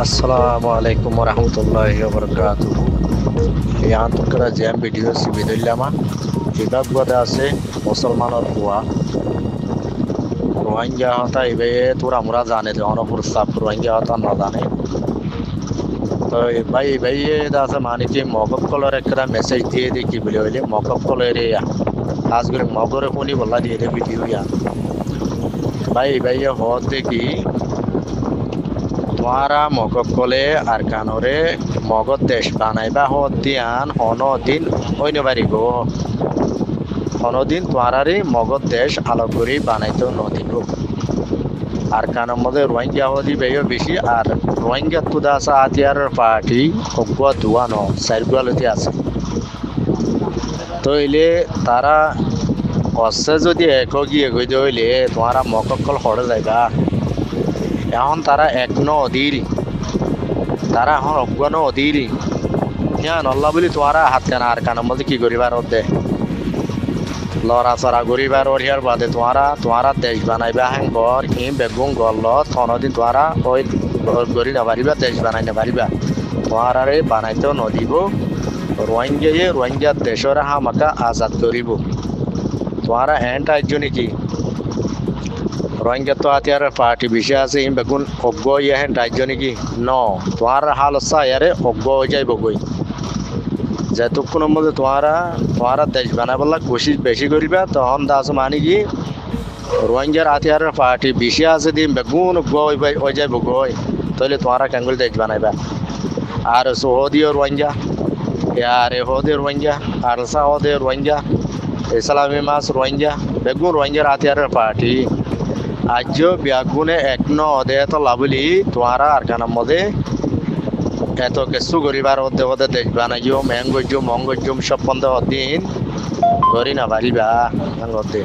আসসালামু আলাইকুম রহমতুল্লাহি ওবরকাতুহু। यहाँ तुमकरा जैम वीडियो से बिदुल्लामा विभाग बदे আছে মুসলমানের কুয়া রোহিঙ্গা হতা ইবে তোরা আমরা জানে যে অনপ্রস্তাব রোহিঙ্গা হতা না জানে তো ভাই ভাই দাসে মানে কি মগব কলর একটা মেসেজ দিয়ে দে কি বলে হইলে মগব কলর আজকে মগরে ফোনি বলা দিয়ে দে ভিডিও ইয়া ভাই ভাই হত দেখি তোমারা মগব কলে আর কানরে মগদ দেশ বানাইবা হত দিয়ান দিন অন্য বাড়িব দিন তোমারারে মগদ দেশ আলো করে বানাইতে নদীব আর কানের মধ্যে রোহিঙ্গা হদি বেয় বেশি আর রোহিঙ্গা তুদা আছে আতিয়ার পার্টি অগুয়া ধুয়ানো সাইরগুয়ালতি আছে তো এলে তারা অসে যদি এক গিয়ে গই হইলে তোমারা মগকল হরে যাইবা এখন তারা এক নদীর তারা এখন অজ্ঞান অধীর হ্যাঁ নল্লা বলি তোমারা হাত কেনা আর কানের মধ্যে কি করিবার দে লড়াচড়া করিবার ওর বাদে তোমারা দেশ বানাইবা হ্যাঁ ঘর বেগুন গল থনদিন তোমারা ওই গড়ি নাপারিবা দেশ বানাই নাপারিবা তোমারে বানাইতেও নদিব রোহিঙ্গা দেশের হামাকা আজাদ করিব তোমারা এন্ড আইজ নাকি রোহিঙ্গা তো আতিয়ার পার্টি বেশি আছে বেগুন অজ্ঞ ইয়ে হেন রাজ্য নাকি ন তোমার হাল হচ্ছে ইয়ারে অজ্ঞ হয়ে যাইব গই যেতক্ষণ মধ্যে তোমারা দেশ বানাবার কোশিশ বেশি করিবা তখন দাস মানে কি রোহিঙ্গার আতিয়ার পার্টি বেশি আছে দিন বেগুন অজ্ঞ হয়ে যাইব গই তাহলে তোমারা কেঙ্গুল দেশ বানাইবা আর সহদিও রোহিঙ্গা ইয়ারে হদে রোহিঙ্গা আর সাহদে রোহিঙ্গা ইসলামী মাস রোহিঙ্গা বেগুন রোহিঙ্গার আতিয়ার পার্টি আজ ব্যাগুনে এক নদে এত লাভলি তোমারা আর কানার মধ্যে এত কিছু গরিবার হতে দেশ বানাইও মঙ্গজুম সব বন্ধ দিন করি না পারিবা হতে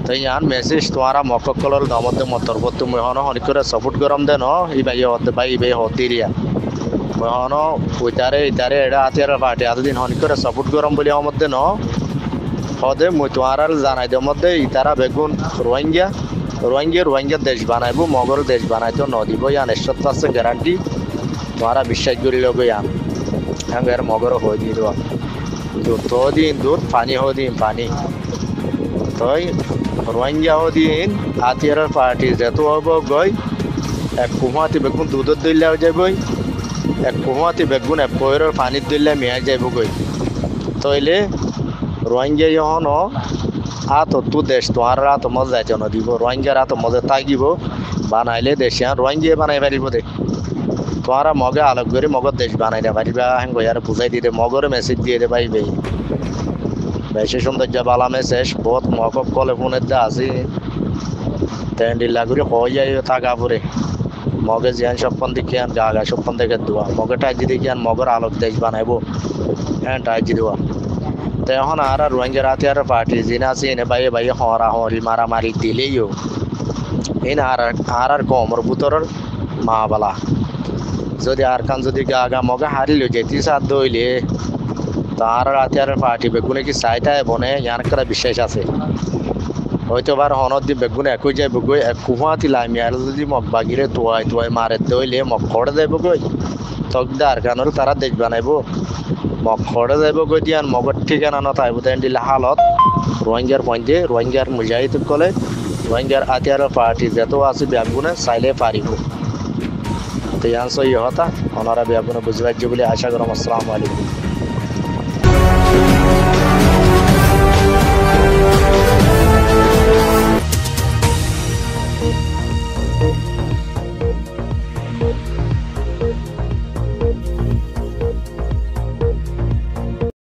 তাই ইয়ান মেসেজ তোমারা মককলর দমতে মতরবত তুমি হন হনি করে সাপোর্ট গরম দেন ই ভাই হতে ভাই ভাই হতিরিয়া হন ইতারে এটা হাতিয়ার পার্টি এতদিন হনি করে সাপোর্ট গরম বলি আমার মধ্যে ন হদে মুই তোমার জানাই দেওয়ার মধ্যে ইতারা বেগুন রোহিঙ্গা দেশ বানাইব মগর দেশ বানাইতে নদীব ইয়ান এসত আছে গ্যারান্টি তোমারা বিশ্বাস করি লোক ইয়ান হ্যাঁ মগর হয়ে দিয়ে দেওয়া দুধ তো দিন দুধ পানি হদিন পানি তই রোহিঙ্গা হদিন আতিয়ার পার্টি যেত হব গই এক কুমাতি বেগুন দুধত দিলে হয়ে যাবই এক কুমাতি বেগুন এক পয়ের পানিত দিলে মেয়া যাইব গই তইলে রোহিঙ্গা ইহন তু দেশ তোমার মজা যাইতে নদীব রোহিঙ্গার মজা থাকিব বানাইলে দেশ রোহিঙ্গা বানাই পারিব দে তোমারা মগে আলোক করে মগর দেশ বানাই না পারিবা হ্যাঁ আর বুঝাই দিয়ে দে মগরে মেসেজ দিয়ে দে পাইবে বেশি সৌন্দর্য বালা মেসেজ বহুত মগক কলে ফোনের দা আছে তেন্ডিল্লা করে হয়ে যায় থাকা পরে মগে জিয়ান সপন দেখে আন গা সপন দেখে দেওয়া মগে টাইজি দেখি আন মগর আলোক দেশ বানাইব হ্যাঁ টাইজি দেওয়া তো এখন আর রোহিঙ্গার আতিয়ার পার্টি যিনি আছে এনে ভাই হরা হরি মারামারি দিলেইও এনে আর কমর ভিতরের মা বালা যদি আর কান যদি গা মগে হারিল যেতে সাধ্য হইলে তার আতিয়ার পার্টি বেগুনে কি চাইটাই বনে ইয়ার করা বিশ্বাস আছে হয়তো বার হনত দি বেগুনে একই যাইব গই এক কুহাতি লামি আর যদি মগ বাগিরে তোয়াই মারে দইলে মগ খড়ে যাইব গই তকদা আর কানর তারা দেশ বানাইব মগ খড়ে যাইব গই দিয়ান মগর ঠিকানা না তাইব দেন দিলে হালত রোহিঙ্গার পয়েন্টে রোহিঙ্গার মুজাহিদ কলে রোহিঙ্গার আতিয়ার পার্টি যেত আছে বেগুনে চাইলে পারিব তো ইয়ান সই হতা ওনারা বেগুনে বুঝবাইছে বলে আশা করম। আসসালামু আলাইকুম।